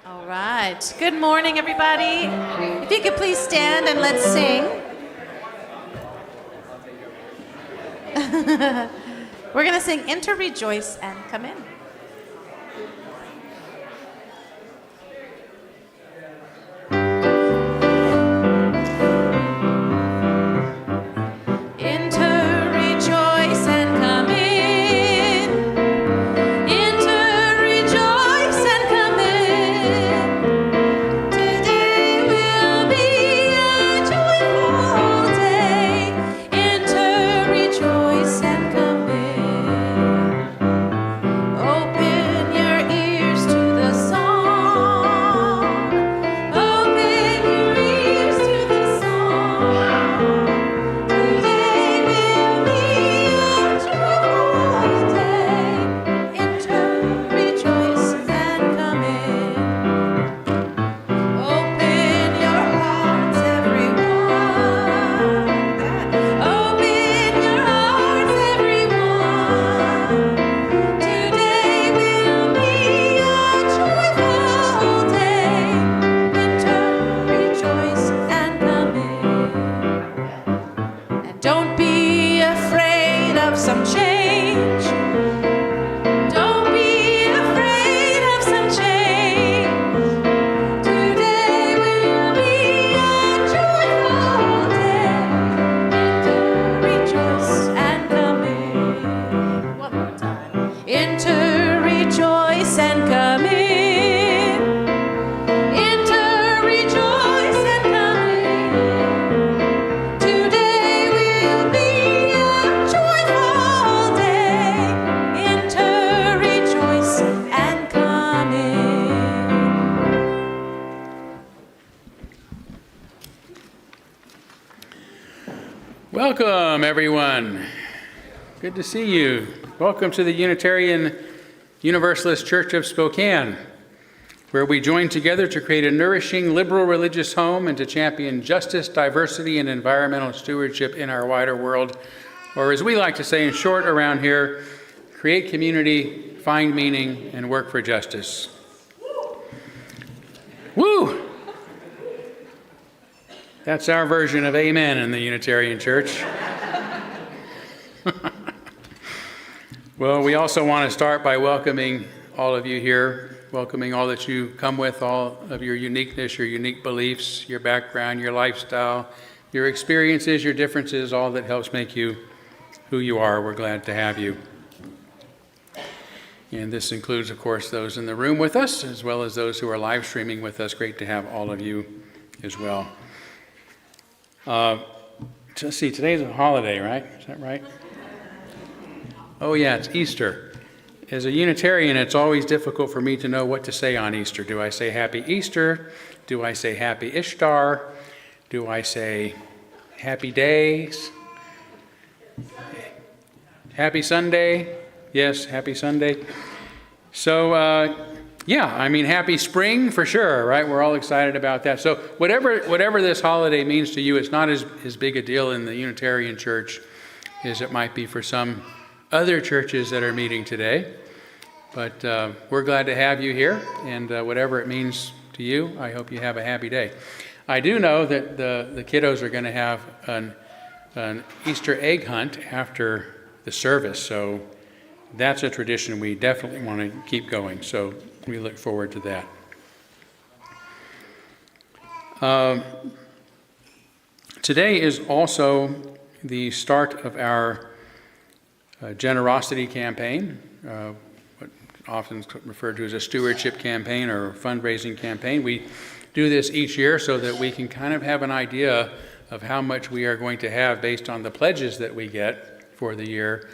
All right. Good morning, everybody. If you could please stand and let's sing. We're going to sing Enter, Rejoice, and Come In. Welcome, everyone. Good to see you. Welcome to the Unitarian Universalist Church of Spokane, where we join together to create a nourishing, liberal religious home and to champion justice, diversity, and environmental stewardship in our wider world. Or as we like to say in short around here, create community, find meaning, and work for justice. Woo! That's our version of amen in the Unitarian Church. Well, we also want to start by welcoming all of you here, welcoming all that you come with, all of your uniqueness, your unique beliefs, your background, your lifestyle, your experiences, your differences, all that helps make you who you are. We're glad to have you. And this includes, of course, those in the room with us, as well as those who are live streaming with us. Great to have all of you as well. Let's see, today's a holiday, right? Is that right? Oh yeah, it's Easter. As a Unitarian, it's always difficult for me to know what to say on Easter. Do I say Happy Easter? Do I say Happy Ishtar? Do I say Happy Days? Happy Sunday? Yes, Happy Sunday. So, yeah, I mean, happy spring for sure, right? We're all excited about that. So whatever this holiday means to you, it's not as big a deal in the Unitarian Church as it might be for some other churches that are meeting today. But we're glad to have you here, and whatever it means to you, I hope you have a happy day. I do know that the kiddos are going to have an Easter egg hunt after the service, so that's a tradition we definitely want to keep going. So we look forward to that. Today is also the start of our generosity campaign, what often is referred to as a stewardship campaign or fundraising campaign. We do this each year so that we can kind of have an idea of how much we are going to have based on the pledges that we get for the year,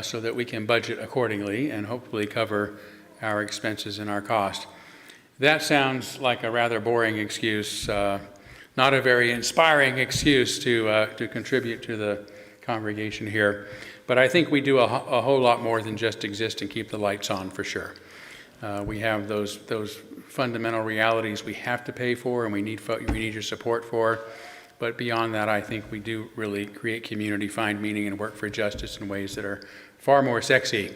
so that we can budget accordingly and hopefully cover our expenses and our cost. That sounds like a rather boring excuse, not a very inspiring excuse to contribute to the congregation here. But I think we do a whole lot more than just exist and keep the lights on, for sure. We have those fundamental realities we have to pay for and we need your support for. But beyond that, I think we do really create community, find meaning, and work for justice in ways that are far more sexy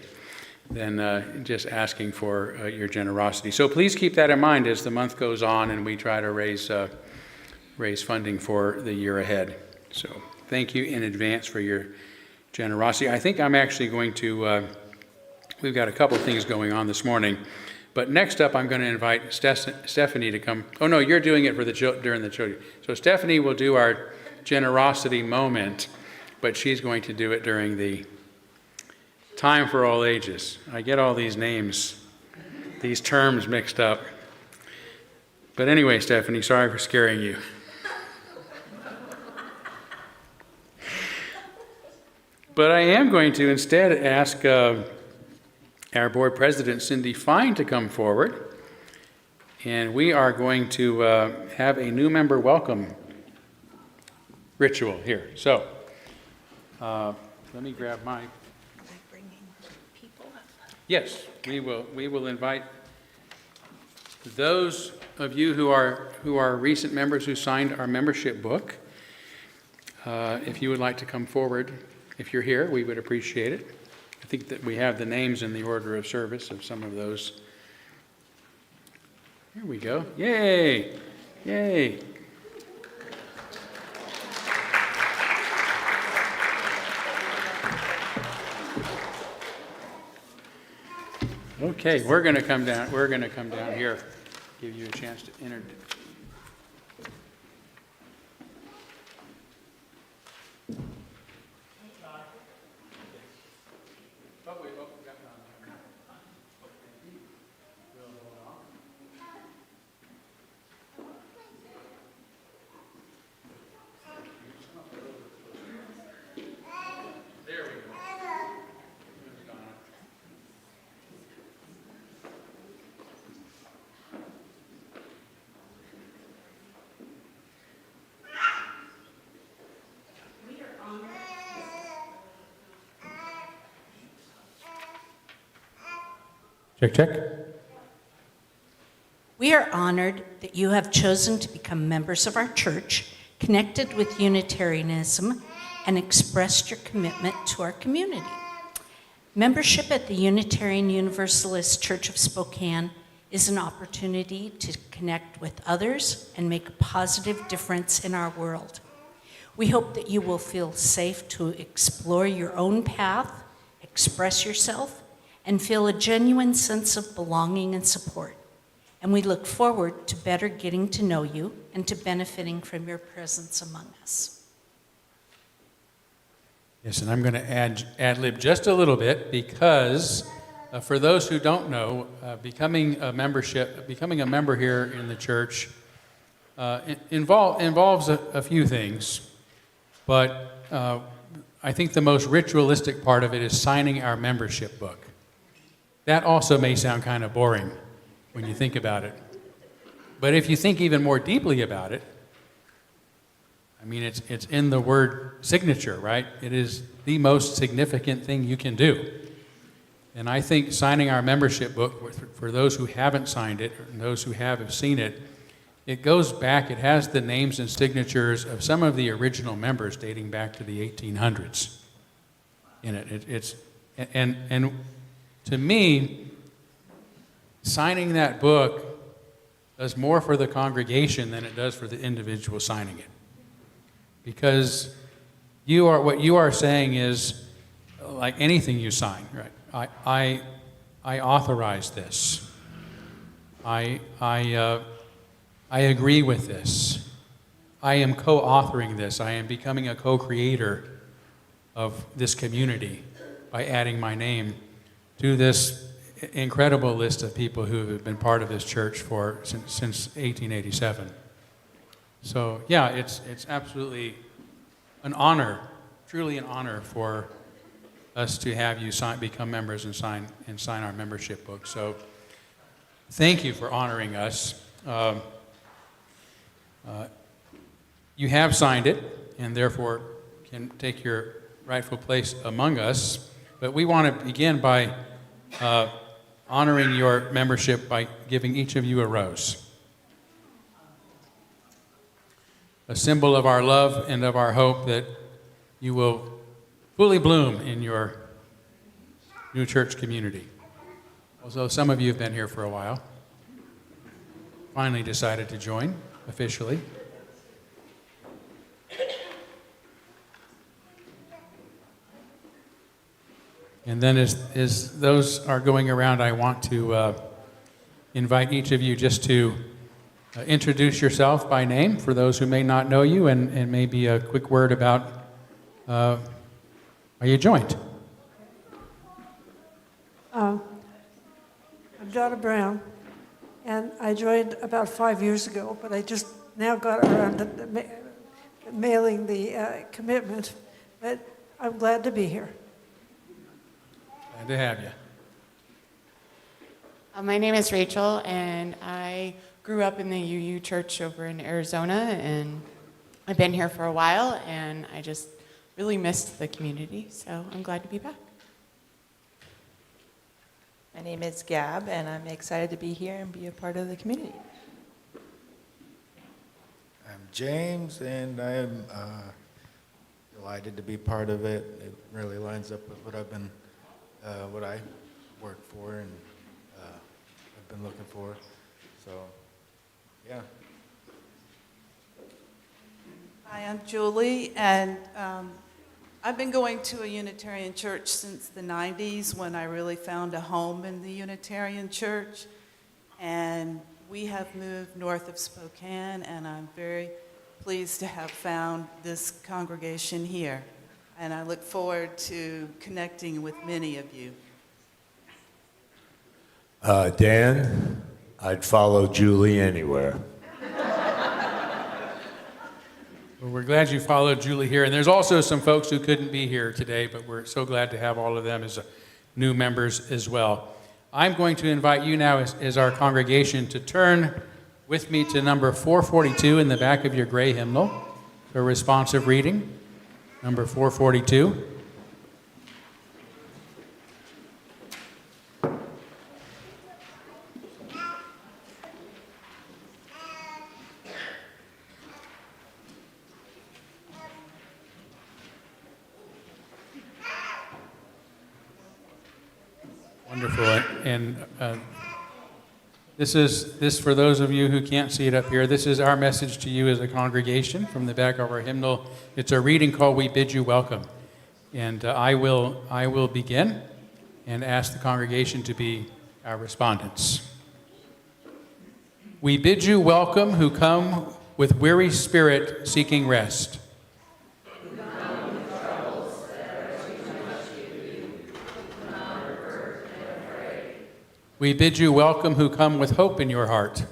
than just asking for your generosity. So please keep that in mind as the month goes on and we try to raise funding for the year ahead. So thank you in advance for your generosity. I think I'm actually going to, we've got a couple of things going on this morning, but next up I'm going to invite Stephanie to come. Oh no, you're doing it for during the children. So Stephanie will do our generosity moment, but she's going to do it during the time for all ages. I get all these names, these terms mixed up. But anyway, Stephanie, sorry for scaring you. But I am going to instead ask our board president, Cindy Fine, to come forward. And we are going to have a new member welcome ritual here. So let me grab my... Yes, we will invite those of you who are recent members who signed our membership book. If you would like to come forward, if you're here, we would appreciate it. I think that we have the names in the order of service of some of those. Here we go. Yay! Yay! Okay, we're going to come down here, give you a chance to enter. Check, check. We are honored that you have chosen to become members of our church, connected with Unitarianism, and expressed your commitment to our community. Membership at the Unitarian Universalist Church of Spokane is an opportunity to connect with others and make a positive difference in our world. We hope that you will feel safe to explore your own path, express yourself, and feel a genuine sense of belonging and support. And we look forward to better getting to know you and to benefiting from your presence among us. Yes, and I'm going to ad-lib just a little bit because for those who don't know, becoming a member here in the church involves a few things, but I think the most ritualistic part of it is signing our membership book. That also may sound kind of boring when you think about it. But if you think even more deeply about it, I mean, it's in the word signature, right? It is the most significant thing you can do. And I think signing our membership book, for those who haven't signed it, and those who have seen it, it goes back, it has the names and signatures of some of the original members dating back to the 1800s in it. And to me, signing that book does more for the congregation than it does for the individual signing it. Because what you are saying is, like anything you sign, right? I authorize this. I agree with this. I am co-authoring this. I am becoming a co-creator of this community by adding my name to this incredible list of people who have been part of this church since 1887. So yeah, it's absolutely an honor, truly an honor for us to have you become members and sign our membership book. So thank you for honoring us. You have signed it and therefore can take your rightful place among us. But we want to begin by honoring your membership by giving each of you a rose. A symbol of our love and of our hope that you will fully bloom in your new church community. although some of you have been here for a while, finally decided to join officially. And then as those are going around, I want to invite each of you just to introduce yourself by name for those who may not know you, and maybe a quick word about are you joined? I'm Donna Brown, and I joined about 5 years ago, but I just now got around to mailing the commitment, but I'm glad to be here. Glad to have you. My name is Rachel, and I grew up in the UU church over in Arizona, and I've been here for a while, and I just really missed the community, so I'm glad to be back. My name is Gab, and I'm excited to be here and be a part of the community. I'm James, and I am delighted to be part of it. It really lines up with what what I work for and I've been looking for. So, yeah. Hi, I'm Julie, and I've been going to a Unitarian church since the 90s when I really found a home in the Unitarian church. And we have moved north of Spokane, and I'm very pleased to have found this congregation here. And I look forward to connecting with many of you. Dan, I'd follow Julie anywhere. Well, we're glad you followed Julie here. And there's also some folks who couldn't be here today, but we're so glad to have all of them as new members as well. I'm going to invite you now as our congregation to turn with me to number 442 in the back of your gray hymnal for responsive reading. Number 442. Wonderful. And this for those of you who can't see it up here, this is our message to you as a congregation from the back of our hymnal. It's a reading called We Bid You Welcome. And I will begin and ask the congregation to be our respondents. We bid you welcome who come with weary spirit seeking rest. We bid you welcome who come with hope in your heart.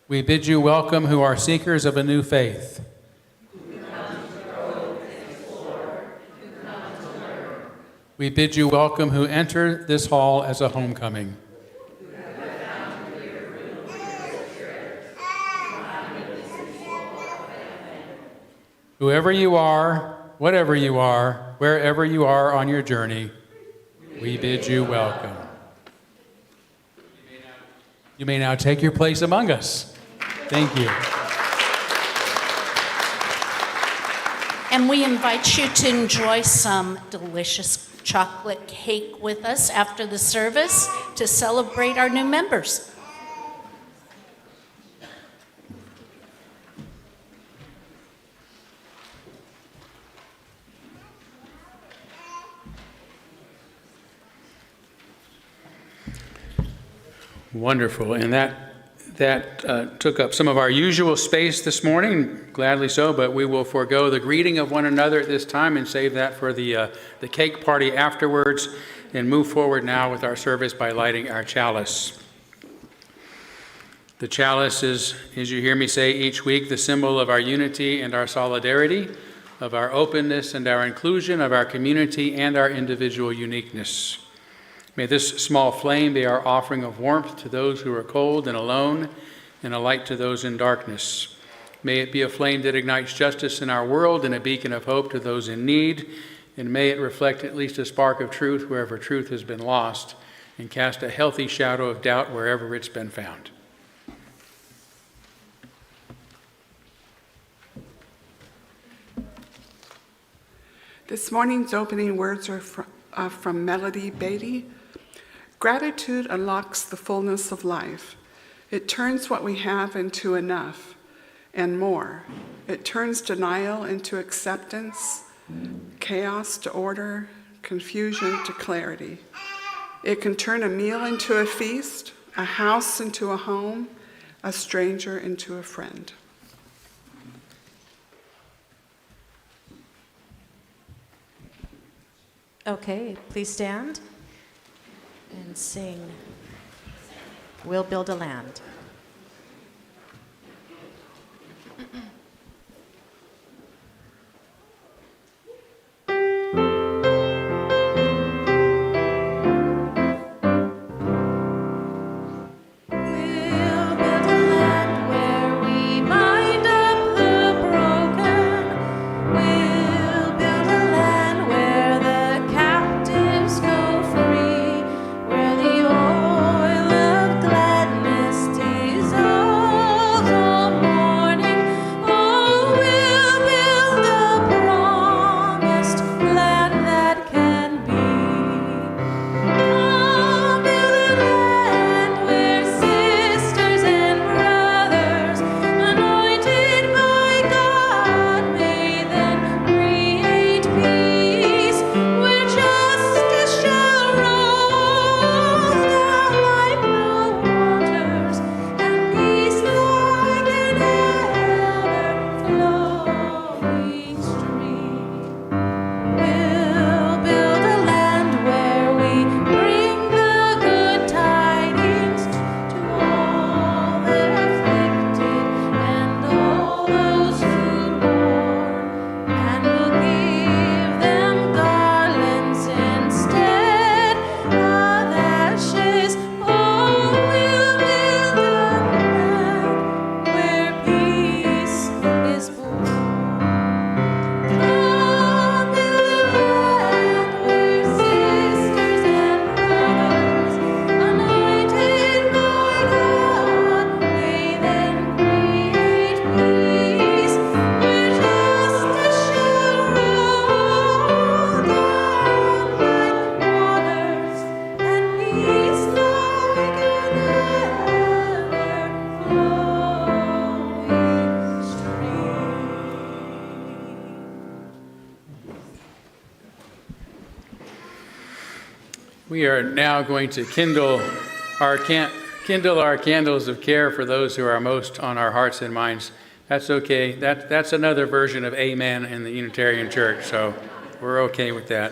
We bid you welcome who are seekers of a new faith. We bid you welcome who enter this hall as a homecoming. Whoever you are, whatever you are, wherever you are on your journey, we bid you welcome. You may now take your place among us. Thank you. And we invite you to enjoy some delicious chocolate cake with us after the service to celebrate our new members. Wonderful. And that took up some of our usual space this morning, gladly so, but we will forego the greeting of one another at this time and save that for the cake party afterwards and move forward now with our service by lighting our chalice. The chalice is, as you hear me say each week, the symbol of our unity and our solidarity, of our openness and our inclusion, of our community and our individual uniqueness. May this small flame be our offering of warmth to those who are cold and alone, and a light to those in darkness. May it be a flame that ignites justice in our world and a beacon of hope to those in need, and may it reflect at least a spark of truth wherever truth has been lost, and cast a healthy shadow of doubt wherever it's been found. This morning's opening words are from Melody Beatty. Gratitude unlocks the fullness of life. It turns what we have into enough and more. It turns denial into acceptance, chaos to order, confusion to clarity. It can turn a meal into a feast, a house into a home, a stranger into a friend. Okay, please stand and sing We'll Build a Land. We are now going to kindle our candles of care for those who are most on our hearts and minds. That's okay. That's another version of amen in the Unitarian Church, so we're okay with that.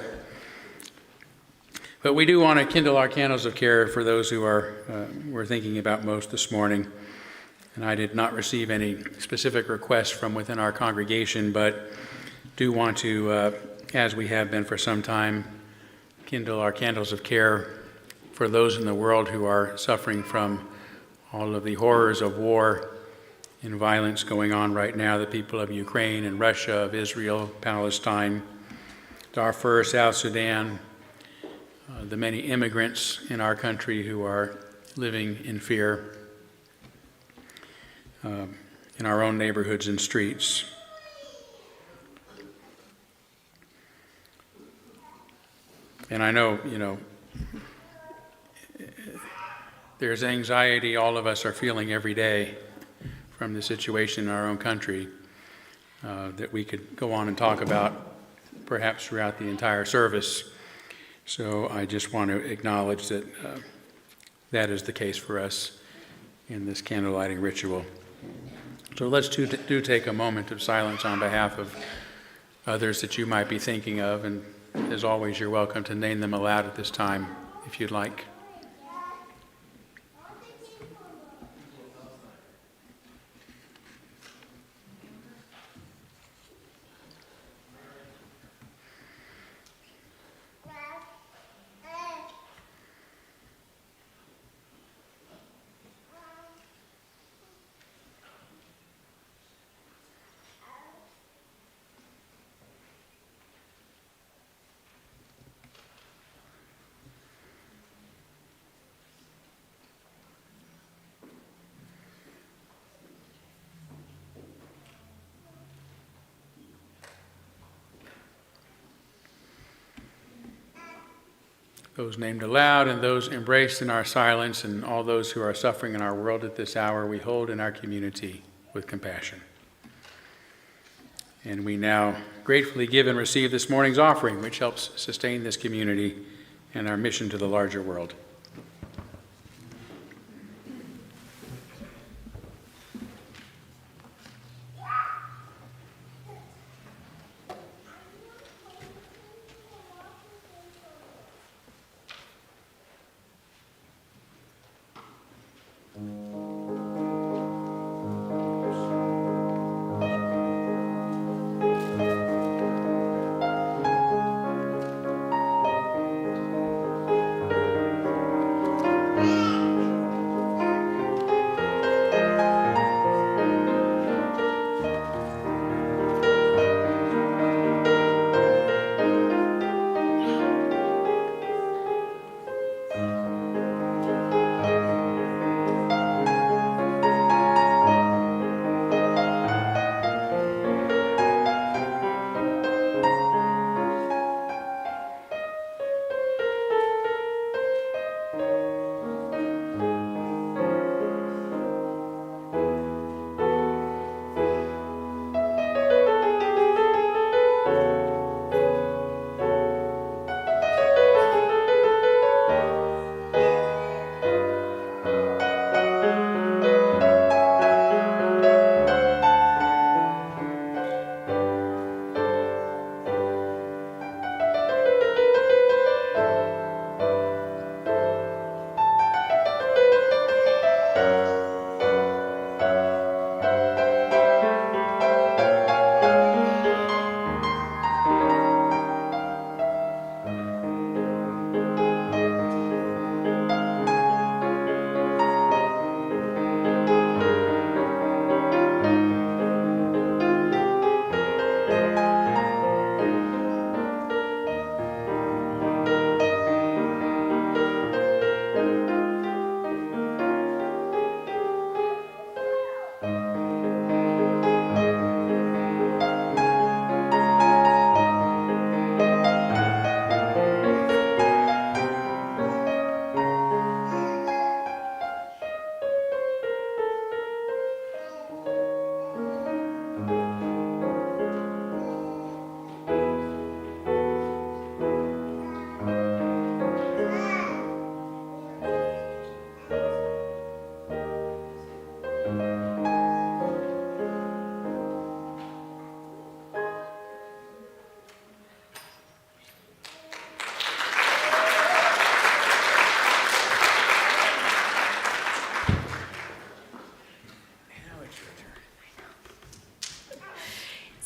But we do want to kindle our candles of care for those who we're thinking about most this morning. And I did not receive any specific requests from within our congregation, but do want to, as we have been for some time, kindle our candles of care for those in the world who are suffering from all of the horrors of war and violence going on right now, the people of Ukraine and Russia, of Israel, Palestine, Darfur, South Sudan, the many immigrants in our country who are living in fear in our own neighborhoods and streets. And I know, there's anxiety all of us are feeling every day from the situation in our own country that we could go on and talk about perhaps throughout the entire service. So I just want to acknowledge that that is the case for us in this candlelighting ritual. So let's do take a moment of silence on behalf of others that you might be thinking of, and as always, you're welcome to name them aloud at this time if you'd like. those named aloud and those embraced in our silence, and all those who are suffering in our world at this hour, we hold in our community with compassion. And we now gratefully give and receive this morning's offering, which helps sustain this community and our mission to the larger world.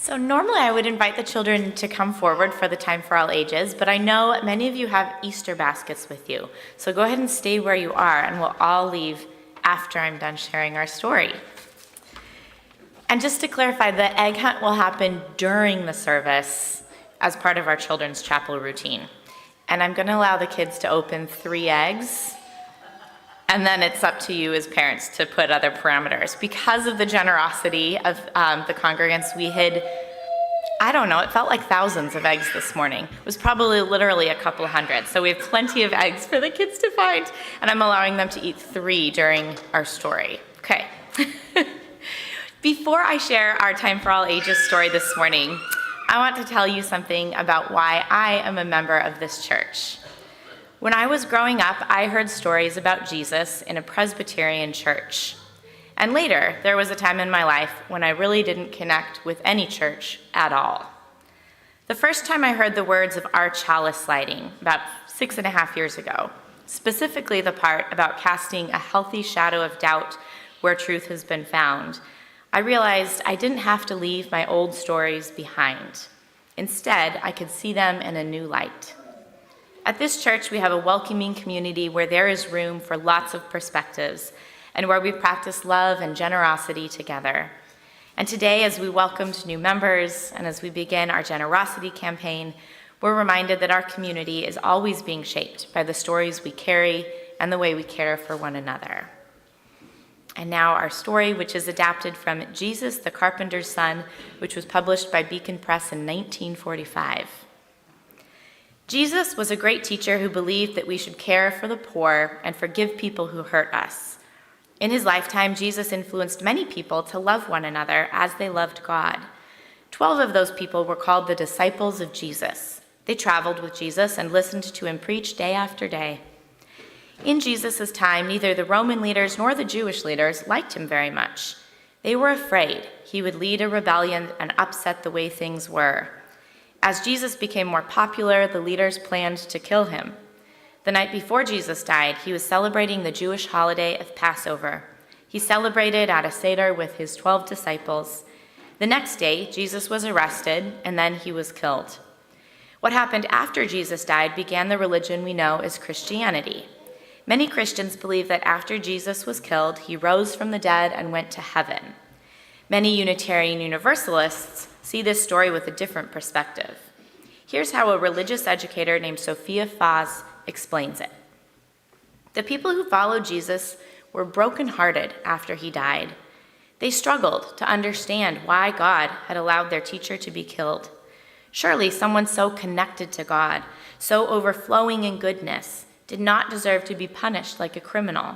So normally I would invite the children to come forward for the Time for All Ages, but I know many of you have Easter baskets with you. So go ahead and stay where you are, and we'll all leave after I'm done sharing our story. And just to clarify, the egg hunt will happen during the service as part of our children's chapel routine. And I'm going to allow the kids to open 3 eggs, and then it's up to you as parents to put other parameters. Because of the generosity of the congregants, we hid, I don't know, it felt like thousands of eggs this morning. It was probably literally a couple hundred. So we have plenty of eggs for the kids to find, and I'm allowing them to eat 3 during our story. Okay. Before I share our Time for All Ages story this morning, I want to tell you something about why I am a member of this church. When I was growing up, I heard stories about Jesus in a Presbyterian church. And later, there was a time in my life when I really didn't connect with any church at all. The first time I heard the words of our chalice lighting, about 6.5 years ago, specifically the part about casting a healthy shadow of doubt where truth has been found, I realized I didn't have to leave my old stories behind. Instead, I could see them in a new light. At this church, we have a welcoming community where there is room for lots of perspectives and where we practice love and generosity together. And today, as we welcomed new members and as we begin our generosity campaign, we're reminded that our community is always being shaped by the stories we carry and the way we care for one another. And now our story, which is adapted from Jesus, the Carpenter's Son, which was published by Beacon Press in 1945. Jesus was a great teacher who believed that we should care for the poor and forgive people who hurt us. In his lifetime, Jesus influenced many people to love one another as they loved God. 12 of those people were called the disciples of Jesus. They traveled with Jesus and listened to him preach day after day. In Jesus' time, neither the Roman leaders nor the Jewish leaders liked him very much. They were afraid he would lead a rebellion and upset the way things were. As Jesus became more popular, the leaders planned to kill him. The night before Jesus died, he was celebrating the Jewish holiday of Passover. He celebrated at a Seder with his 12 disciples. The next day, Jesus was arrested, and then he was killed. What happened after Jesus died began the religion we know as Christianity. Many Christians believe that after Jesus was killed, he rose from the dead and went to heaven. Many Unitarian Universalists see this story with a different perspective. Here's how a religious educator named Sophia Faz explains it. The people who followed Jesus were brokenhearted after he died. They struggled to understand why God had allowed their teacher to be killed. Surely someone so connected to God, so overflowing in goodness, did not deserve to be punished like a criminal.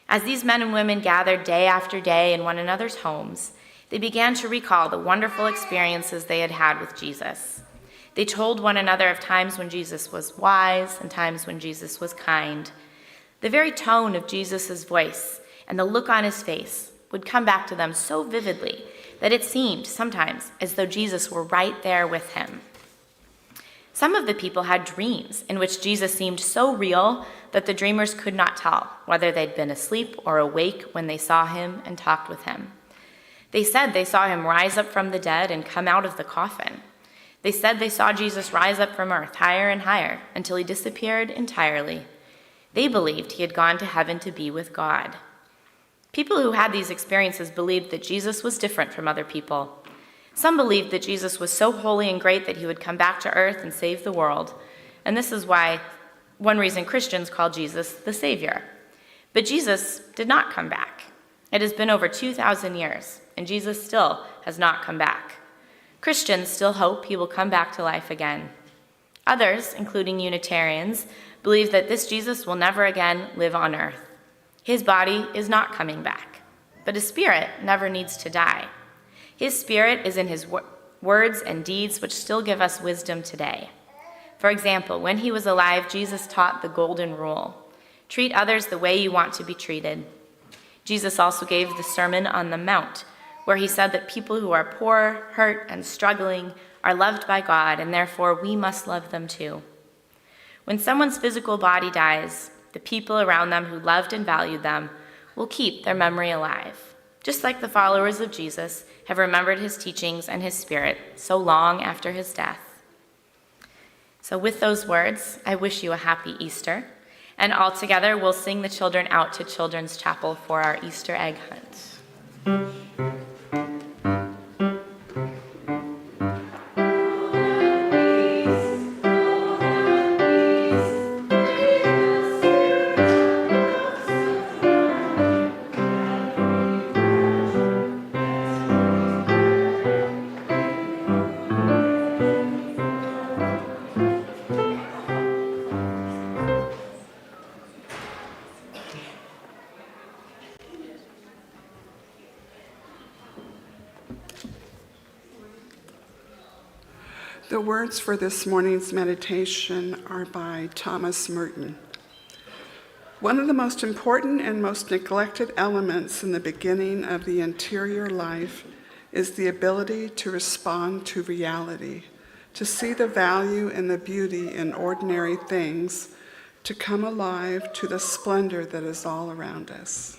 As these men and women gathered day after day in one another's homes, they began to recall the wonderful experiences they had had with Jesus. They told one another of times when Jesus was wise and times when Jesus was kind. The very tone of Jesus' voice and the look on his face would come back to them so vividly that it seemed sometimes as though Jesus were right there with him. Some of the people had dreams in which Jesus seemed so real that the dreamers could not tell whether they'd been asleep or awake when they saw him and talked with him. They said they saw him rise up from the dead and come out of the coffin. They said they saw Jesus rise up from earth higher and higher until he disappeared entirely. They believed he had gone to heaven to be with God. People who had these experiences believed that Jesus was different from other people. Some believed that Jesus was so holy and great that he would come back to earth and save the world. And this is one reason Christians call Jesus the Savior. But Jesus did not come back. It has been over 2,000 years, and Jesus still has not come back. Christians still hope he will come back to life again. Others, including Unitarians, believe that this Jesus will never again live on earth. His body is not coming back, but his spirit never needs to die. His spirit is in his words and deeds, which still give us wisdom today. For example, when he was alive, Jesus taught the golden rule: treat others the way you want to be treated. Jesus also gave the Sermon on the Mount, where he said that people who are poor, hurt, and struggling are loved by God, and therefore we must love them too. When someone's physical body dies, the people around them who loved and valued them will keep their memory alive, just like the followers of Jesus have remembered his teachings and his spirit so long after his death. So with those words, I wish you a happy Easter, and all together we'll sing the children out to Children's Chapel for our Easter egg hunt. The words for this morning's meditation are by Thomas Merton. One of the most important and most neglected elements in the beginning of the interior life is the ability to respond to reality, to see the value and the beauty in ordinary things, to come alive to the splendor that is all around us.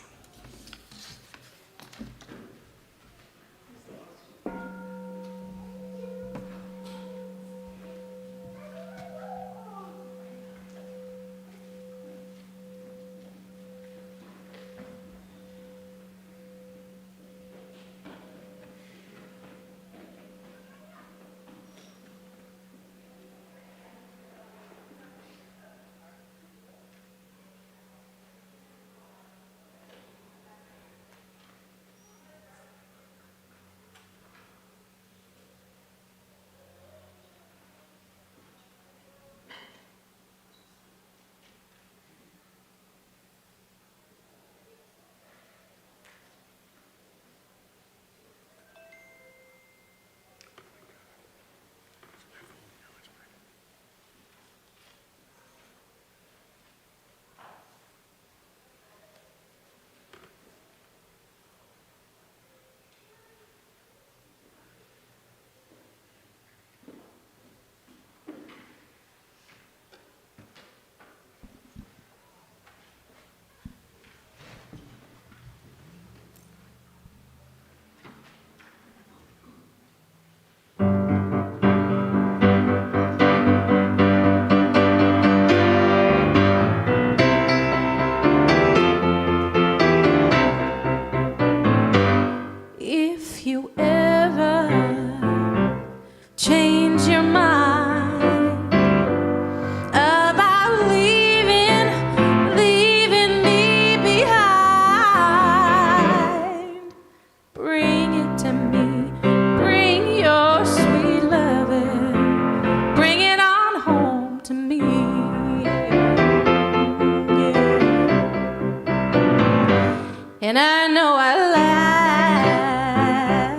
And I know I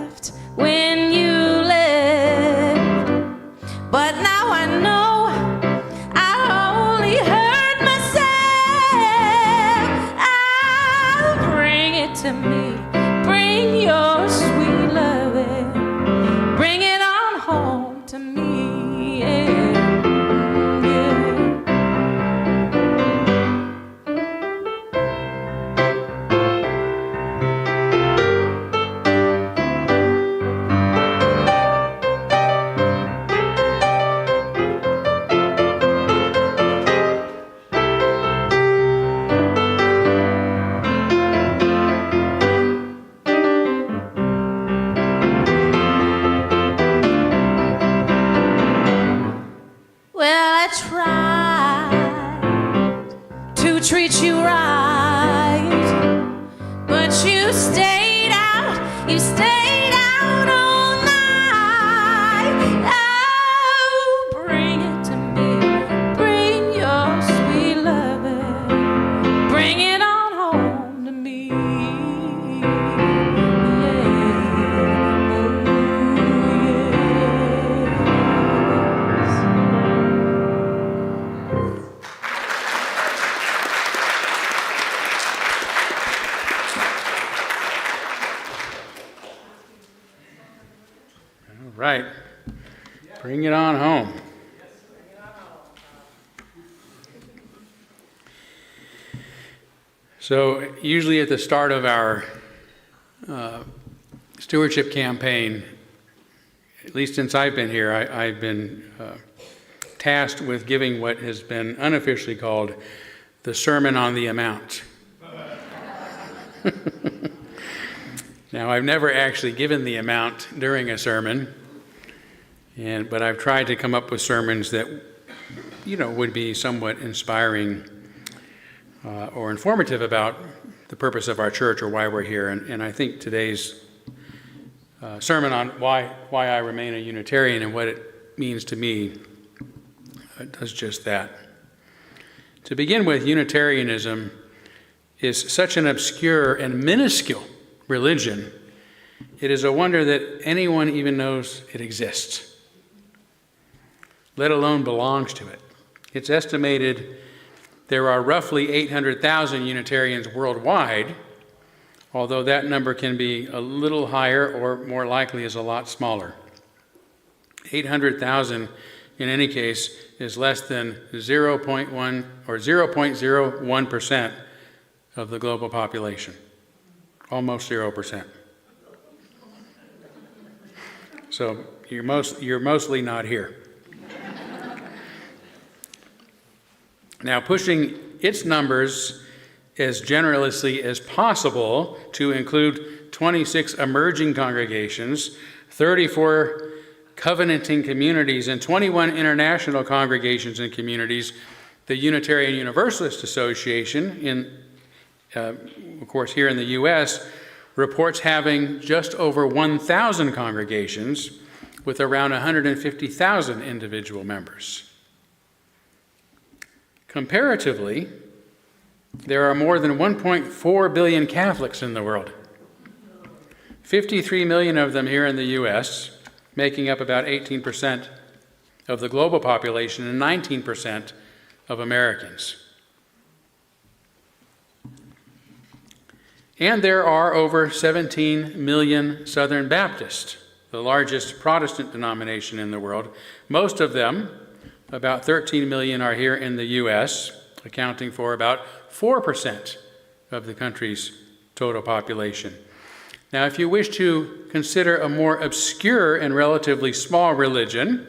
laughed when you left, but now I know I only hurt myself. Oh, bring it to me, bring your sweet loving, bring it on home to me. Yeah. Well, I tried to treat you right, but you stayed out all night. Oh, bring it to me, bring your sweet loving, bring it on home to me. Right. Bring it on home. So usually at the start of our stewardship campaign, at least since I've been here, I've been tasked with giving what has been unofficially called the Sermon on the Amount. Now, I've never actually given the amount during a sermon, but I've tried to come up with sermons that, would be somewhat inspiring or informative about the purpose of our church or why we're here. And I think today's sermon on why I remain a Unitarian and what it means to me does just that. To begin with, Unitarianism is such an obscure and minuscule religion, it is a wonder that anyone even knows it exists, let alone belongs to it. It's estimated there are roughly 800,000 Unitarians worldwide, although that number can be a little higher or more likely is a lot smaller. 800,000 in any case is less than 0.1 or 0.01% of the global population. Almost 0%. So you're mostly not here. Now, pushing its numbers as generously as possible to include 26 emerging congregations, 34 covenanting communities, and 21 international congregations and communities, the Unitarian Universalist Association, of course, here in the U.S., reports having just over 1,000 congregations with around 150,000 individual members. Comparatively, there are more than 1.4 billion Catholics in the world. 53 million of them here in the U.S., making up about 18% of the global population and 19% of Americans. And there are over 17 million Southern Baptists, the largest Protestant denomination in the world. Most of them, about 13 million, are here in the U.S., accounting for about 4% of the country's total population. Now, if you wish to consider a more obscure and relatively small religion,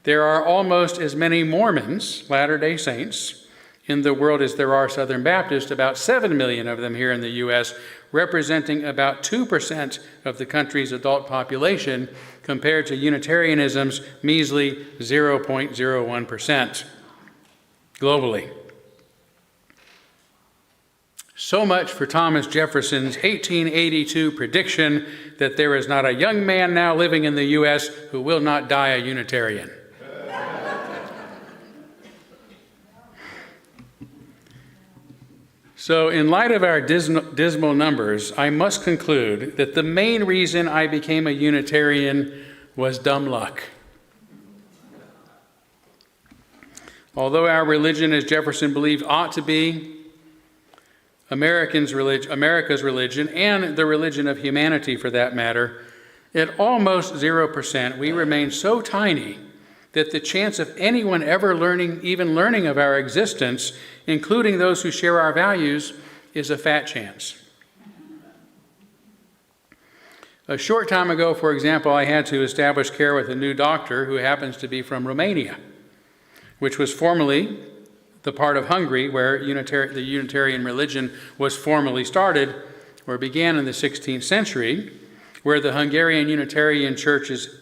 there are almost as many Mormons, Latter-day Saints, in the world as there are Southern Baptists, about 7 million of them here in the U.S., representing about 2% of the country's adult population, compared to Unitarianism's measly 0.01% globally. So much for Thomas Jefferson's 1882 prediction that there is not a young man now living in the U.S. who will not die a Unitarian. So in light of our dismal numbers, I must conclude that the main reason I became a Unitarian was dumb luck. Although our religion, as Jefferson believed, ought to be America's religion, and the religion of humanity for that matter, at almost 0%, we remain so tiny that the chance of anyone ever even learning of our existence, including those who share our values, is a fat chance. A short time ago, for example, I had to establish care with a new doctor who happens to be from Romania, which was formerly the part of Hungary where the Unitarian religion was formally started, or began in the 16th century, where the Hungarian Unitarian Church's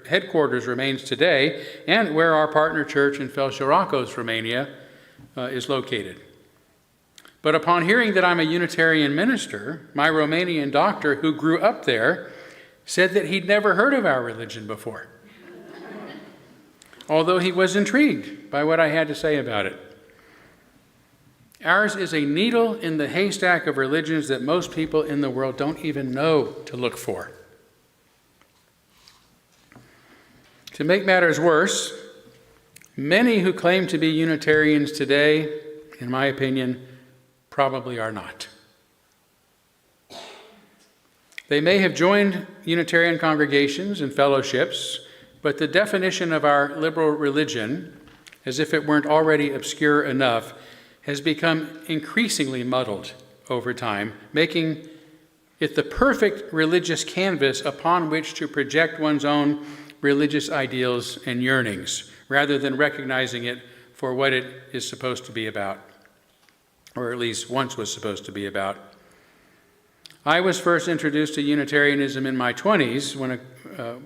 headquarters remains today, and where our partner church in Felshiracos, Romania, is located. But upon hearing that I'm a Unitarian minister, my Romanian doctor, who grew up there, said that he'd never heard of our religion before, although he was intrigued by what I had to say about it. Ours is a needle in the haystack of religions that most people in the world don't even know to look for. To make matters worse, many who claim to be Unitarians today, in my opinion, probably are not. They may have joined Unitarian congregations and fellowships, but the definition of our liberal religion, as if it weren't already obscure enough, has become increasingly muddled over time, making it the perfect religious canvas upon which to project one's own religious ideals and yearnings, rather than recognizing it for what it is supposed to be about, or at least once was supposed to be about. I was first introduced to Unitarianism in my 20s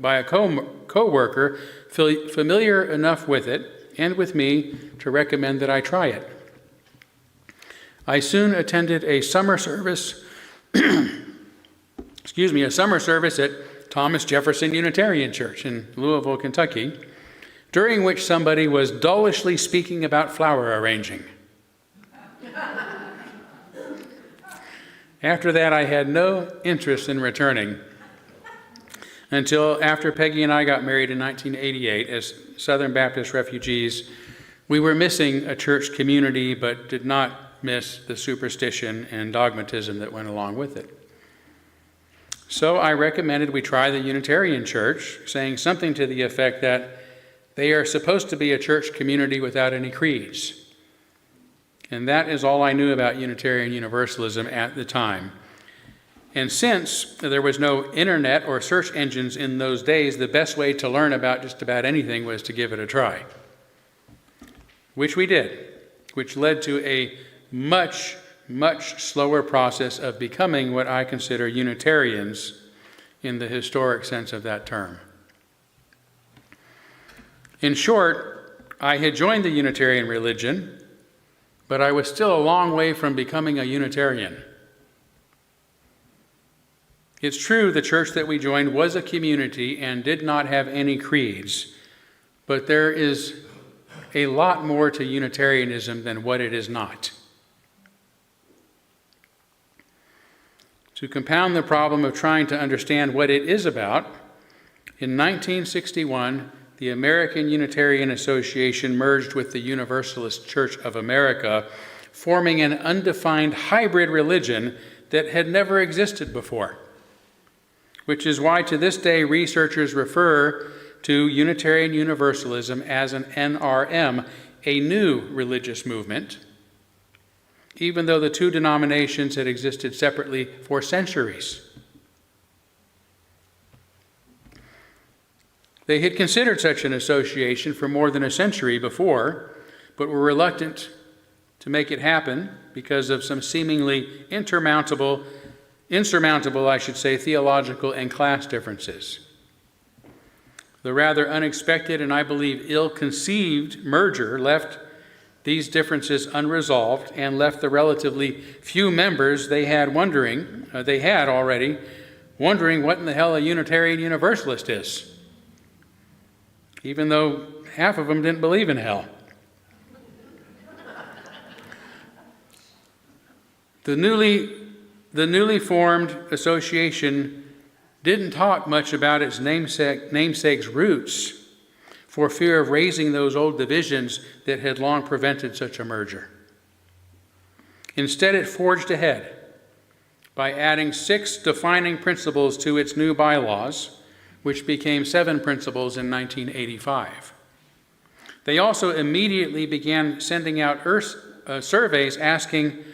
by a co-worker familiar enough with it and with me to recommend that I try it. I soon attended a summer service at Thomas Jefferson Unitarian Church in Louisville, Kentucky, during which somebody was dullishly speaking about flower arranging. After that, I had no interest in returning until after Peggy and I got married in 1988 as Southern Baptist refugees. We were missing a church community, but did not miss the superstition and dogmatism that went along with it. So I recommended we try the Unitarian Church, saying something to the effect that they are supposed to be a church community without any creeds. And that is all I knew about Unitarian Universalism at the time. And since there was no internet or search engines in those days, the best way to learn about just about anything was to give it a try, which we did, which led to a much slower process of becoming what I consider Unitarians in the historic sense of that term. In short, I had joined the Unitarian religion, but I was still a long way from becoming a Unitarian. It's true the church that we joined was a community and did not have any creeds, but there is a lot more to Unitarianism than what it is not. To compound the problem of trying to understand what it is about, in 1961, the American Unitarian Association merged with the Universalist Church of America, forming an undefined hybrid religion that had never existed before, which is why to this day researchers refer to Unitarian Universalism as an NRM, a new religious movement, even though the two denominations had existed separately for centuries. They had considered such an association for more than a century before, but were reluctant to make it happen because of some seemingly insurmountable, theological and class differences. The rather unexpected and I believe ill-conceived merger left these differences unresolved and left the relatively few members they had already wondering what in the hell a Unitarian Universalist is, even though half of them didn't believe in hell. The newly formed association didn't talk much about its namesake's roots for fear of raising those old divisions that had long prevented such a merger. Instead, it forged ahead by adding 6 defining principles to its new bylaws, which became 7 principles in 1985. They also immediately began sending out surveys asking,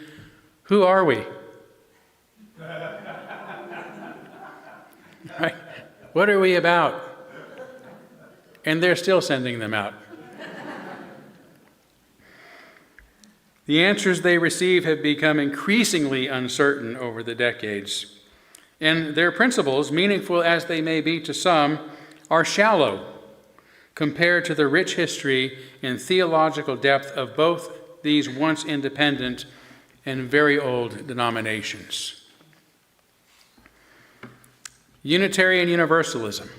"Who are we?" Right? What are we about? And they're still sending them out. The answers they receive have become increasingly uncertain over the decades, and their principles, meaningful as they may be to some, are shallow compared to the rich history and theological depth of both these once independent and very old denominations. Unitarian Universalism,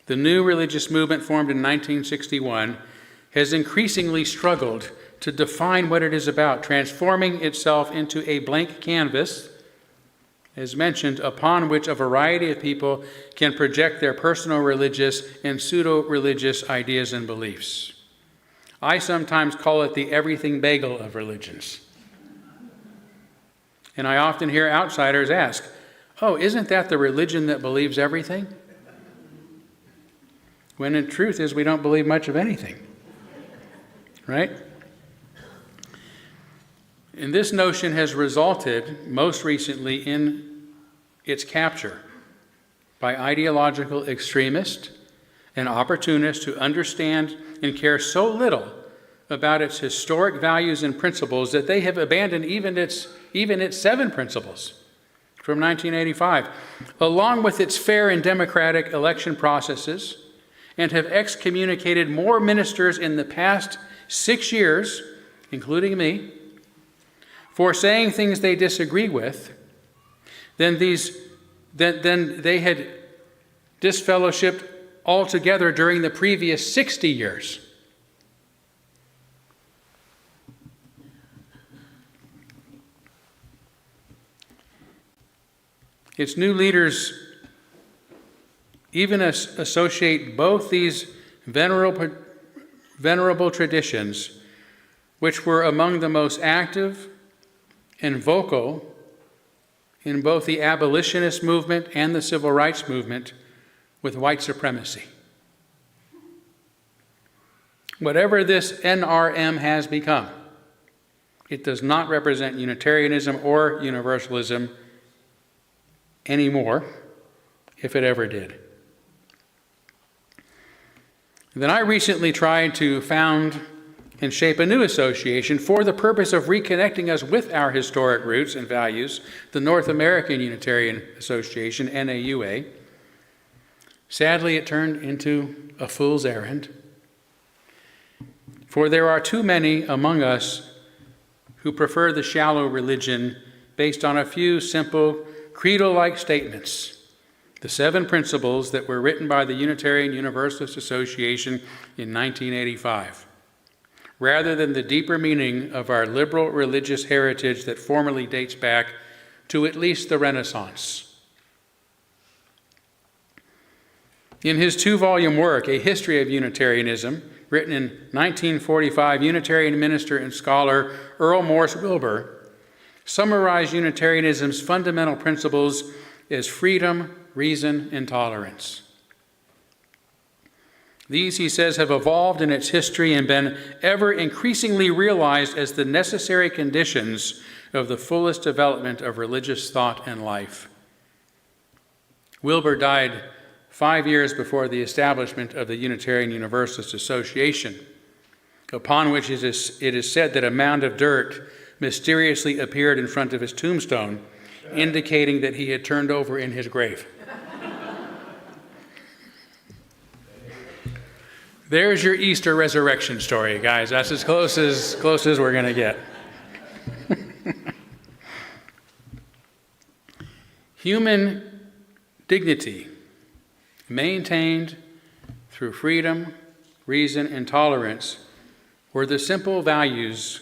the new religious movement formed in 1961, has increasingly struggled to define what it is about, transforming itself into a blank canvas, as mentioned, upon which a variety of people can project their personal religious and pseudo-religious ideas and beliefs. I sometimes call it the everything bagel of religions. And I often hear outsiders ask, "Oh, isn't that the religion that believes everything?" When the truth is we don't believe much of anything, right? And this notion has resulted most recently in its capture by ideological extremists and opportunists who understand and care so little about its historic values and principles that they have abandoned even its 7 principles from 1985, along with its fair and democratic election processes, and have excommunicated more ministers in the past 6 years, including me, for saying things they disagree with, then they had disfellowshipped altogether during the previous 60 years. Its new leaders even associate both these venerable traditions, which were among the most active and vocal in both the abolitionist movement and the civil rights movement, with white supremacy. Whatever this NRM has become, it does not represent Unitarianism or Universalism anymore, if it ever did. Then I recently tried to found and shape a new association for the purpose of reconnecting us with our historic roots and values, the North American Unitarian Association, NAUA. Sadly, it turned into a fool's errand, for there are too many among us who prefer the shallow religion based on a few simple credo-like statements, the 7 principles that were written by the Unitarian Universalist Association in 1985, rather than the deeper meaning of our liberal religious heritage that formally dates back to at least the Renaissance. In his 2-volume work, A History of Unitarianism, written in 1945, Unitarian minister and scholar Earl Morse Wilbur summarized Unitarianism's fundamental principles as freedom, reason, and tolerance. These, he says, have evolved in its history and been ever increasingly realized as the necessary conditions of the fullest development of religious thought and life. Wilbur died 5 years before the establishment of the Unitarian Universalist Association, upon which it is said that a mound of dirt mysteriously appeared in front of his tombstone, indicating that he had turned over in his grave. There's your Easter resurrection story, guys. That's as close as we're going to get. Human dignity maintained through freedom, reason, and tolerance were the simple values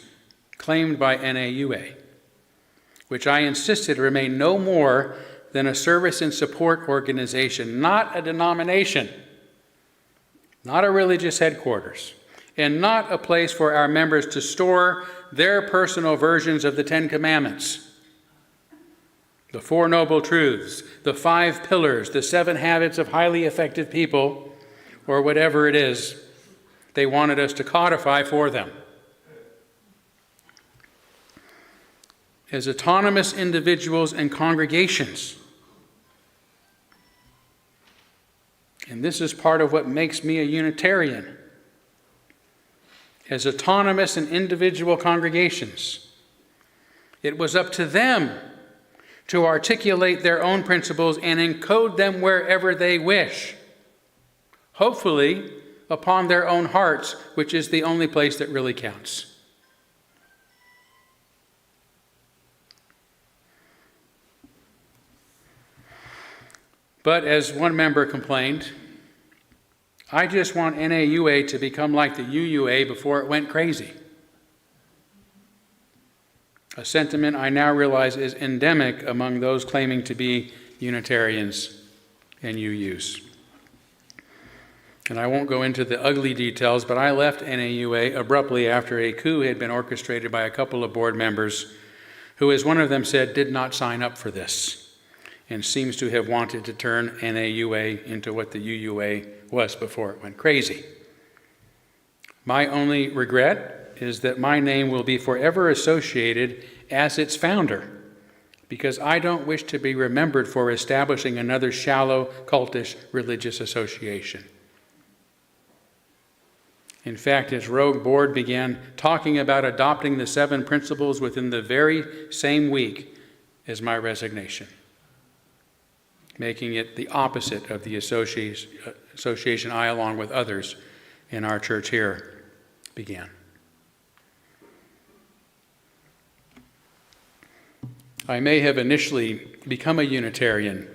claimed by NAUA. which I insisted remain no more than a service and support organization, not a denomination, not a religious headquarters, and not a place for our members to store their personal versions of the Ten Commandments, the Four Noble Truths, the 5 Pillars, the 7 Habits of Highly Effective People, or whatever it is they wanted us to codify for them. As autonomous individuals and congregations. And this is part of what makes me a Unitarian. As autonomous and individual congregations, it was up to them to articulate their own principles and encode them wherever they wish. Hopefully, upon their own hearts, which is the only place that really counts. But as one member complained, I just want NAUA to become like the UUA before it went crazy. A sentiment I now realize is endemic among those claiming to be Unitarians and UUs. And I won't go into the ugly details, but I left NAUA abruptly after a coup had been orchestrated by a couple of board members who, as one of them said, did not sign up for this and seems to have wanted to turn NAUA into what the UUA was before it went crazy. My only regret is that my name will be forever associated as its founder, because I don't wish to be remembered for establishing another shallow, cultish religious association. In fact, its rogue board began talking about adopting the 7 principles within the very same week as my resignation, making it the opposite of the association I, along with others in our church here, began. I may have initially become a Unitarian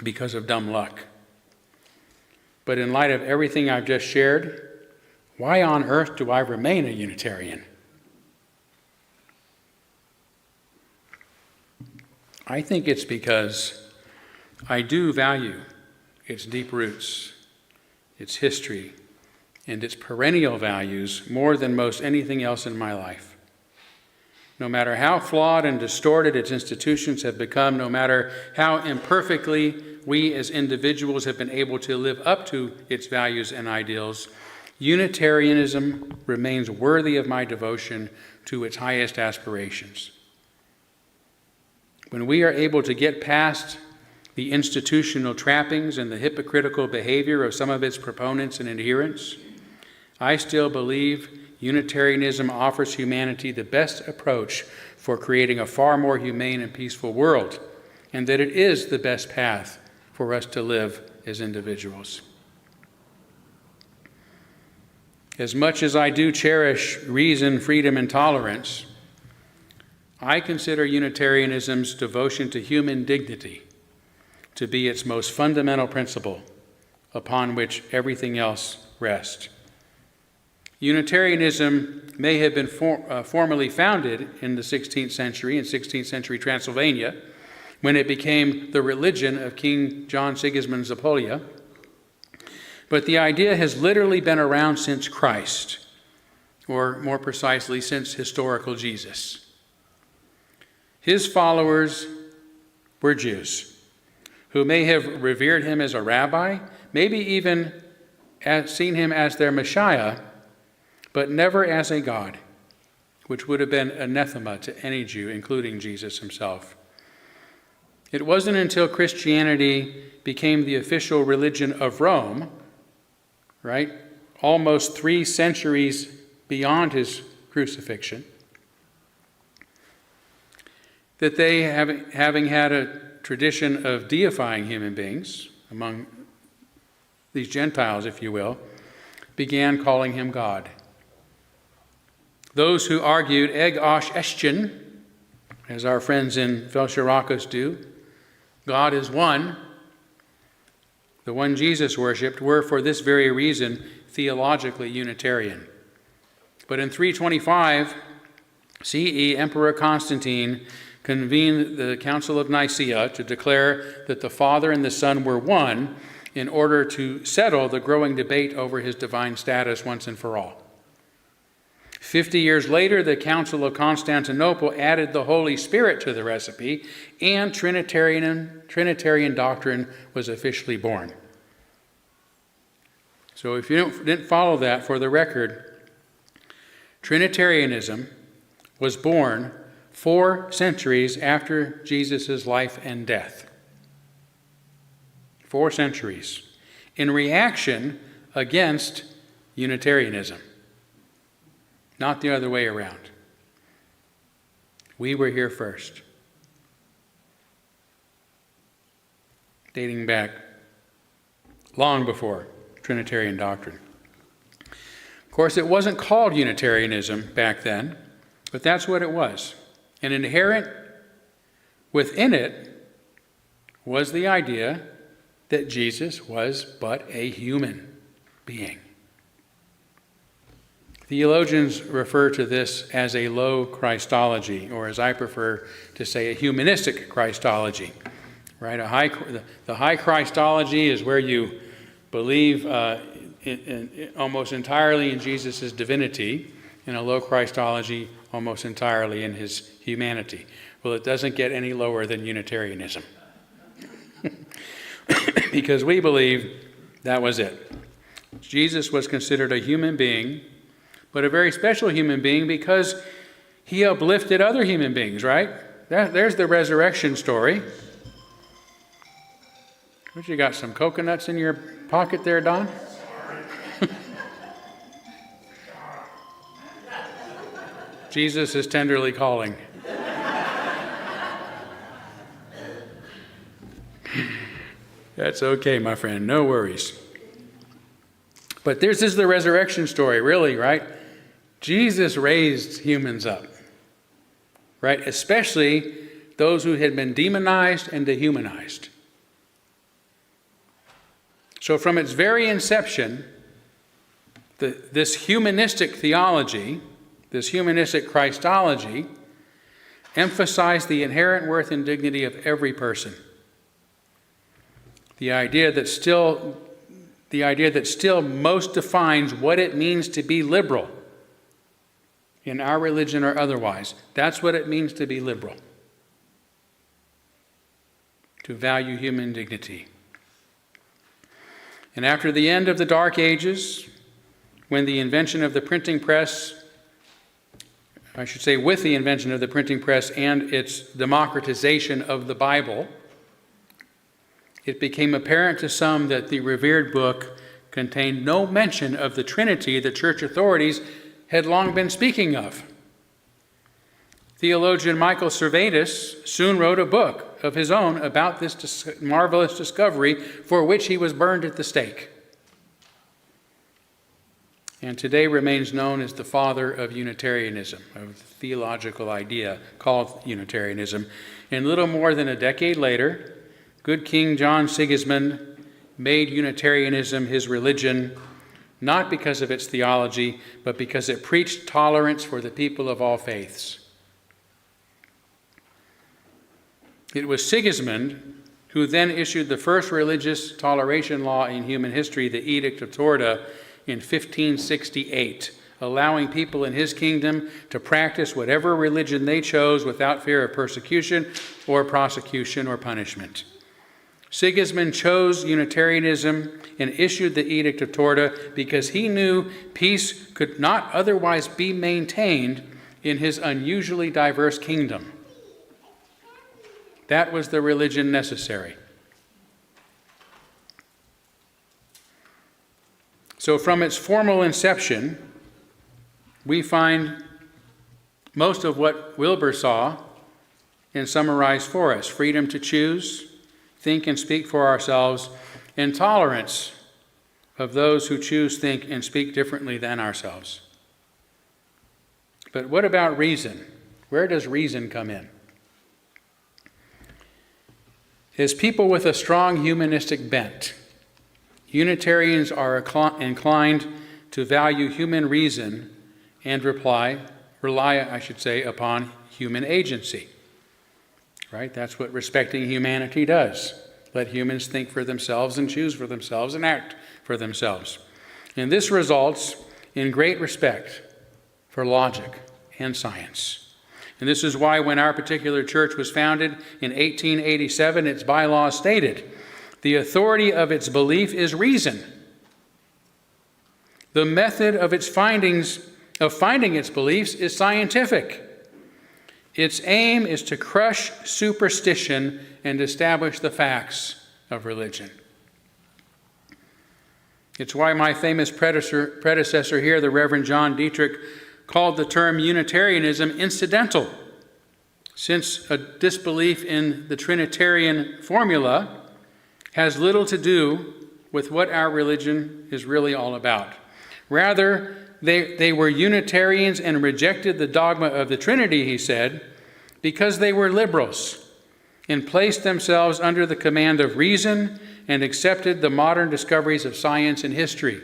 because of dumb luck. But in light of everything I've just shared, why on earth do I remain a Unitarian? I think it's because I do value its deep roots, its history, and its perennial values more than most anything else in my life. No matter how flawed and distorted its institutions have become, no matter how imperfectly we as individuals have been able to live up to its values and ideals, Unitarianism remains worthy of my devotion to its highest aspirations. When we are able to get past the institutional trappings and the hypocritical behavior of some of its proponents and adherents, I still believe Unitarianism offers humanity the best approach for creating a far more humane and peaceful world, and that it is the best path for us to live as individuals. As much as I do cherish reason, freedom, and tolerance, I consider Unitarianism's devotion to human dignity to be its most fundamental principle upon which everything else rests. Unitarianism may have been formally founded in the 16th century, in 16th century Transylvania, when it became the religion of King John Sigismund Zapolya. But the idea has literally been around since Christ, or more precisely, since historical Jesus. His followers were Jews, who may have revered him as a rabbi, maybe even seen him as their Messiah, but never as a God, which would have been anathema to any Jew, including Jesus himself. It wasn't until Christianity became the official religion of Rome, right, almost 3 centuries beyond his crucifixion, that they, having had a tradition of deifying human beings among these Gentiles, if you will, began calling him God. Those who argued eg osh eschin, as our friends in Felshirachos do, God is one, the one Jesus worshipped, were for this very reason theologically Unitarian. But in 325, CE, Emperor Constantine convened the Council of Nicaea to declare that the Father and the Son were one in order to settle the growing debate over his divine status once and for all. 50 years later, the Council of Constantinople added the Holy Spirit to the recipe, and Trinitarian doctrine was officially born. So if you didn't follow that, for the record, Trinitarianism was born 4 centuries after Jesus' life and death. 4 centuries. In reaction against Unitarianism. Not the other way around. We were here first. Dating back long before Trinitarian doctrine. Of course, it wasn't called Unitarianism back then, but that's what it was. And inherent within it was the idea that Jesus was but a human being. Theologians refer to this as a low Christology, or as I prefer to say, a humanistic Christology. Right? The high Christology is where you believe almost entirely in Jesus' divinity, and a low Christology almost entirely in his humanity. Well, it doesn't get any lower than Unitarianism. Because we believe that was it. Jesus was considered a human being, but a very special human being because he uplifted other human beings, right? There's the resurrection story. What, you got some coconuts in your pocket there, Don? Jesus is tenderly calling. That's okay, my friend. No worries. But this is the resurrection story, really, right? Jesus raised humans up, right? Especially those who had been demonized and dehumanized. So from its very inception, this humanistic theology, this humanistic Christology, emphasized the inherent worth and dignity of every person. The idea that still most defines what it means to be liberal in our religion or otherwise. That's what it means to be liberal. To value human dignity. And after the end of the Dark Ages, when the invention of the printing press, I should say with the invention of the printing press and its democratization of the Bible, it became apparent to some that the revered book contained no mention of the Trinity the church authorities had long been speaking of. Theologian Michael Servetus soon wrote a book of his own about this marvelous discovery for which he was burned at the stake. And today remains known as the father of Unitarianism, of the theological idea called Unitarianism. And little more than a decade later, good King John Sigismund made Unitarianism his religion, not because of its theology, but because it preached tolerance for the people of all faiths. It was Sigismund who then issued the first religious toleration law in human history, the Edict of Torda, in 1568, allowing people in his kingdom to practice whatever religion they chose without fear of persecution or prosecution or punishment. Sigismund chose Unitarianism and issued the Edict of Torda because he knew peace could not otherwise be maintained in his unusually diverse kingdom. That was the religion necessary. So from its formal inception, we find most of what Wilbur saw and summarized for us: freedom to choose, think and speak for ourselves, and tolerance of those who choose, think, and speak differently than ourselves. But what about reason? Where does reason come in? As people with a strong humanistic bent, Unitarians are inclined to value human reason and reply, rely, I should say, upon human agency. Right? That's what respecting humanity does. Let humans think for themselves and choose for themselves and act for themselves. And this results in great respect for logic and science. And this is why when our particular church was founded in 1887, its bylaws stated, the authority of its belief is reason. The method of finding its beliefs is scientific. Its aim is to crush superstition and establish the facts of religion. It's why my famous predecessor here, the Reverend John Dietrich, called the term Unitarianism incidental, since a disbelief in the Trinitarian formula has little to do with what our religion is really all about. Rather, they were Unitarians and rejected the dogma of the Trinity, he said, because they were liberals and placed themselves under the command of reason and accepted the modern discoveries of science and history.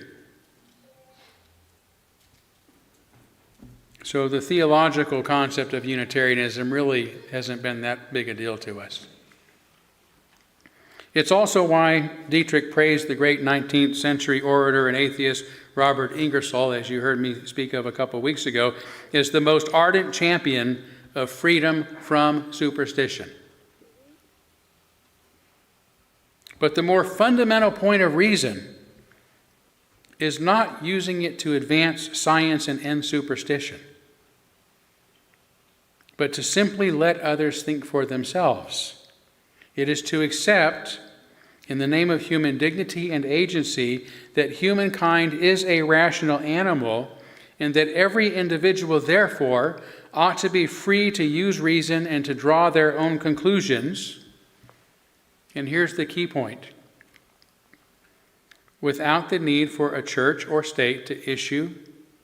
So the theological concept of Unitarianism really hasn't been that big a deal to us. It's also why Dietrich praised the great 19th century orator and atheist Robert Ingersoll, as you heard me speak of a couple weeks ago, as the most ardent champion of freedom from superstition. But the more fundamental point of reason is not using it to advance science and end superstition, but to simply let others think for themselves. It is to accept, in the name of human dignity and agency, that humankind is a rational animal and that every individual, therefore, ought to be free to use reason and to draw their own conclusions. And here's the key point: without the need for a church or state to issue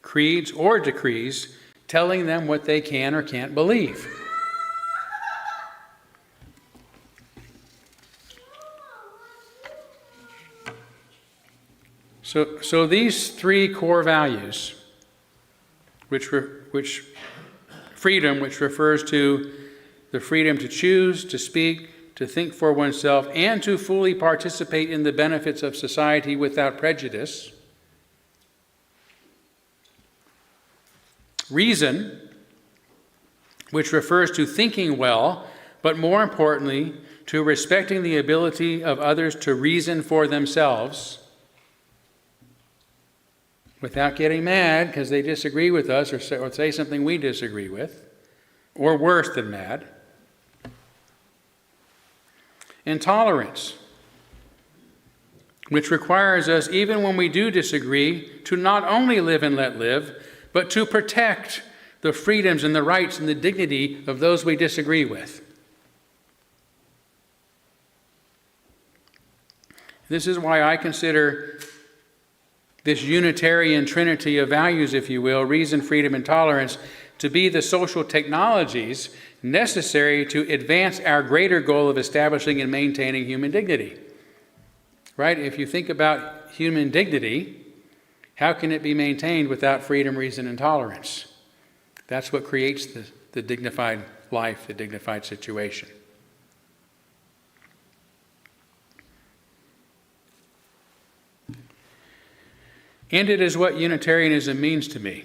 creeds or decrees telling them what they can or can't believe. So these three core values, which freedom, which refers to the freedom to choose, to speak, to think for oneself, and to fully participate in the benefits of society without prejudice. Reason, which refers to thinking well, but more importantly, to respecting the ability of others to reason for themselves without getting mad because they disagree with us or say something we disagree with, or worse than mad. And tolerance, which requires us, even when we do disagree, to not only live and let live, but to protect the freedoms and the rights and the dignity of those we disagree with. This is why I consider this Unitarian trinity of values, if you will, reason, freedom, and tolerance, to be the social technologies necessary to advance our greater goal of establishing and maintaining human dignity. Right? If you think about human dignity, how can it be maintained without freedom, reason, and tolerance? That's what creates the dignified life, the dignified situation. And it is what Unitarianism means to me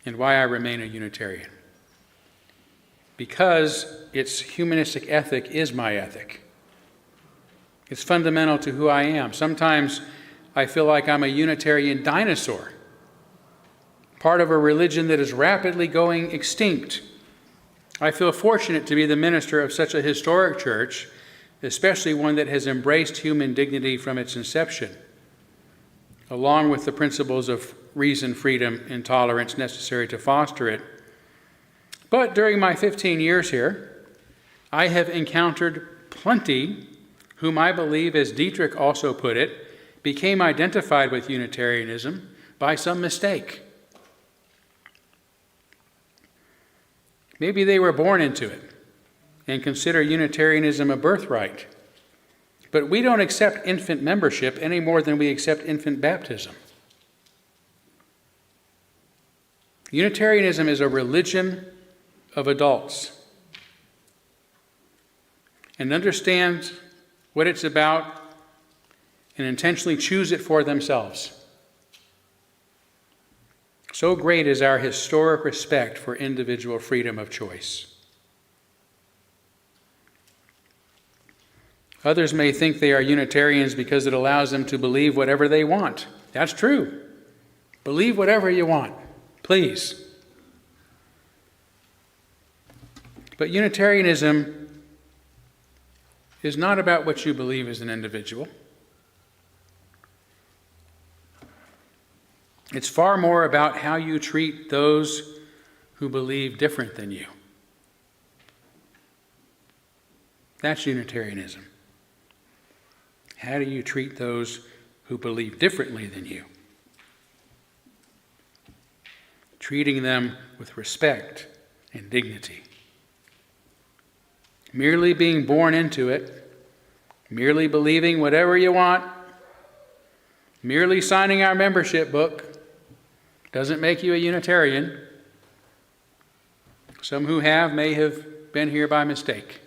and why I remain a Unitarian. Because its humanistic ethic is my ethic. It's fundamental to who I am. Sometimes I feel like I'm a Unitarian dinosaur, part of a religion that is rapidly going extinct. I feel fortunate to be the minister of such a historic church, especially one that has embraced human dignity from its inception, along with the principles of reason, freedom, and tolerance necessary to foster it. But during my 15 years here, I have encountered plenty whom I believe, as Dietrich also put it, became identified with Unitarianism by some mistake. Maybe they were born into it and consider Unitarianism a birthright. But we don't accept infant membership any more than we accept infant baptism. Unitarianism is a religion of adults. And understand what it's about and intentionally choose it for themselves. So great is our historic respect for individual freedom of choice. Others may think they are Unitarians because it allows them to believe whatever they want. That's true. Believe whatever you want, please. But Unitarianism is not about what you believe as an individual. It's far more about how you treat those who believe different than you. That's Unitarianism. How do you treat those who believe differently than you? Treating them with respect and dignity. Merely being born into it, merely believing whatever you want, merely signing our membership book doesn't make you a Unitarian. Some who have may have been here by mistake.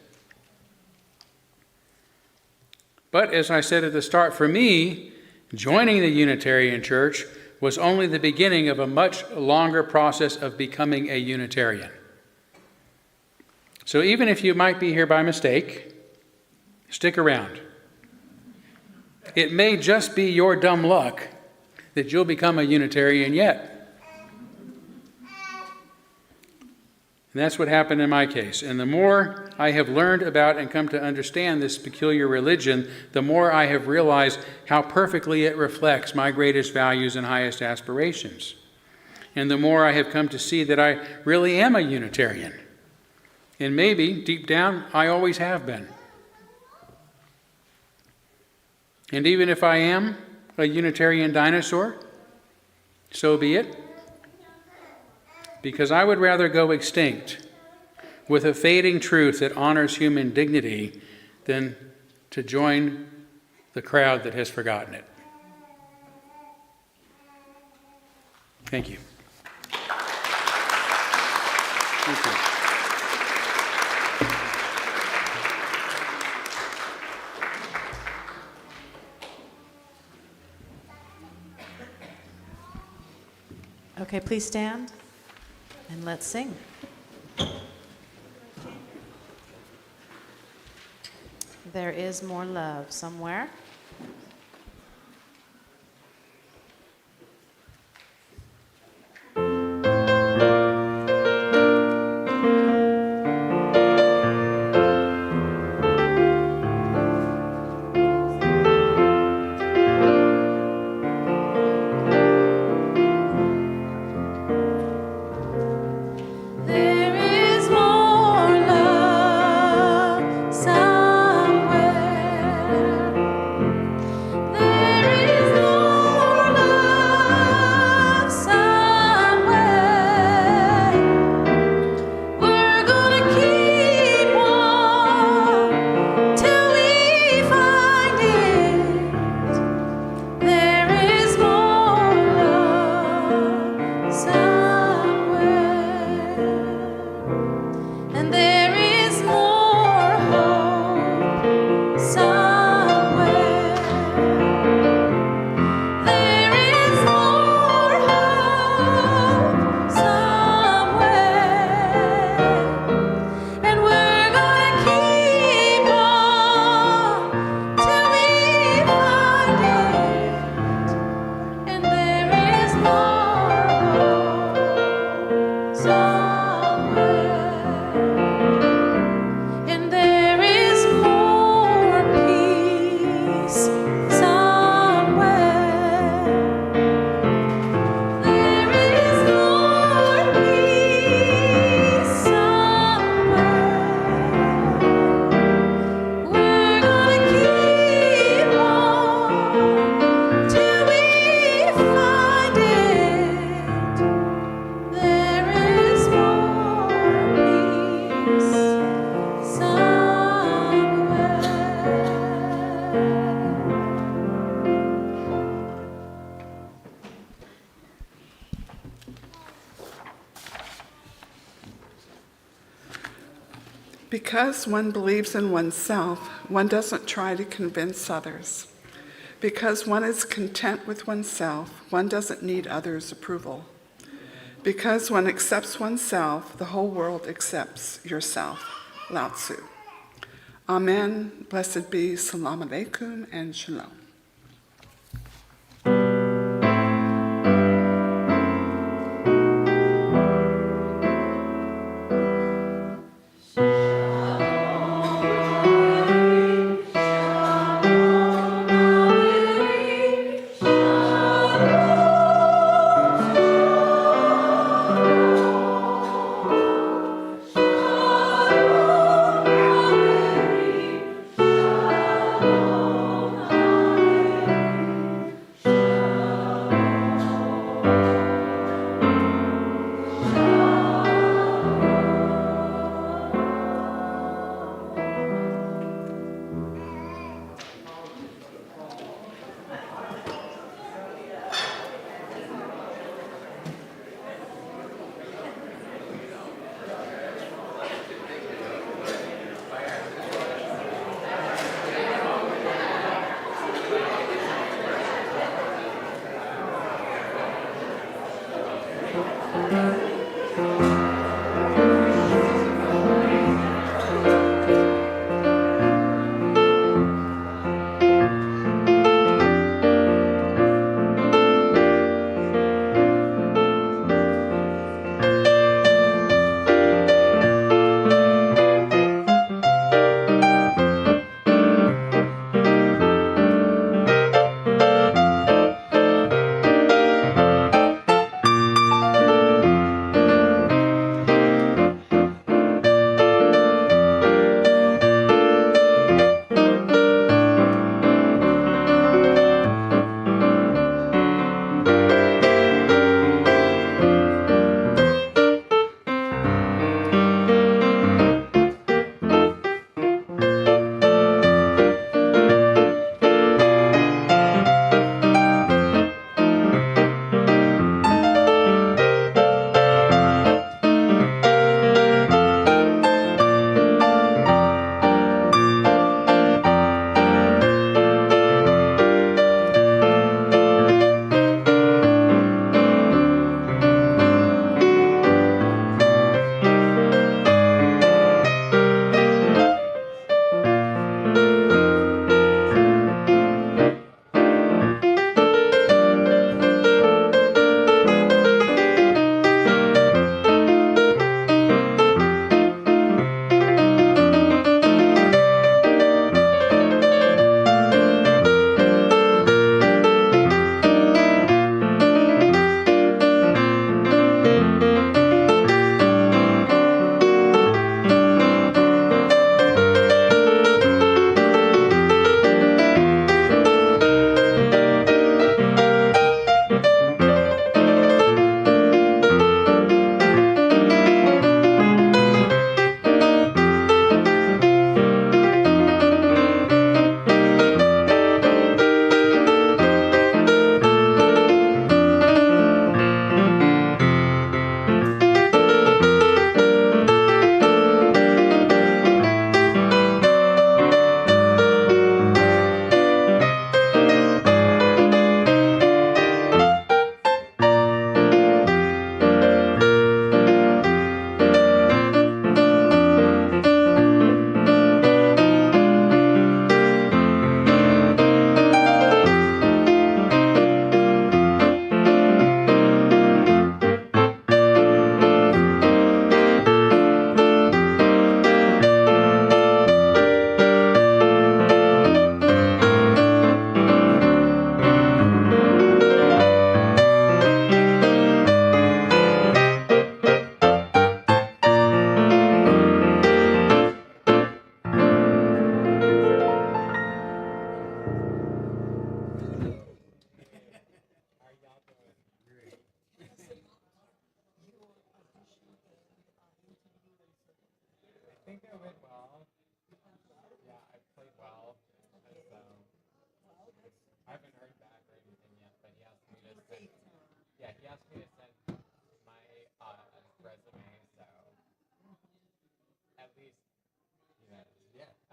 But as I said at the start, for me, joining the Unitarian Church was only the beginning of a much longer process of becoming a Unitarian. So even if you might be here by mistake, stick around. It may just be your dumb luck that you'll become a Unitarian yet. And that's what happened in my case. And the more I have learned about and come to understand this peculiar religion, the more I have realized how perfectly it reflects my greatest values and highest aspirations. And the more I have come to see that I really am a Unitarian. And maybe, deep down, I always have been. And even if I am a Unitarian dinosaur, so be it. Because I would rather go extinct with a fading truth that honors human dignity than to join the crowd that has forgotten it. Thank you. Thank you. Okay, please stand and let's sing. There is more love somewhere. There is more love somewhere. Because one believes in oneself, one doesn't try to convince others. Because one is content with oneself, one doesn't need others' approval. Because one accepts oneself, the whole world accepts yourself. Lao Tzu. Amen. Blessed be. Salam alaikum and shalom.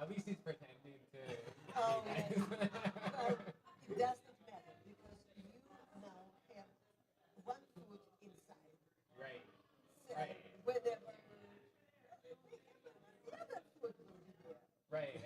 At least he's pretending to. Oh, yes. Well, it does not matter because you now have one foot inside. Right. So Right. whenever the other foot will be there. Right.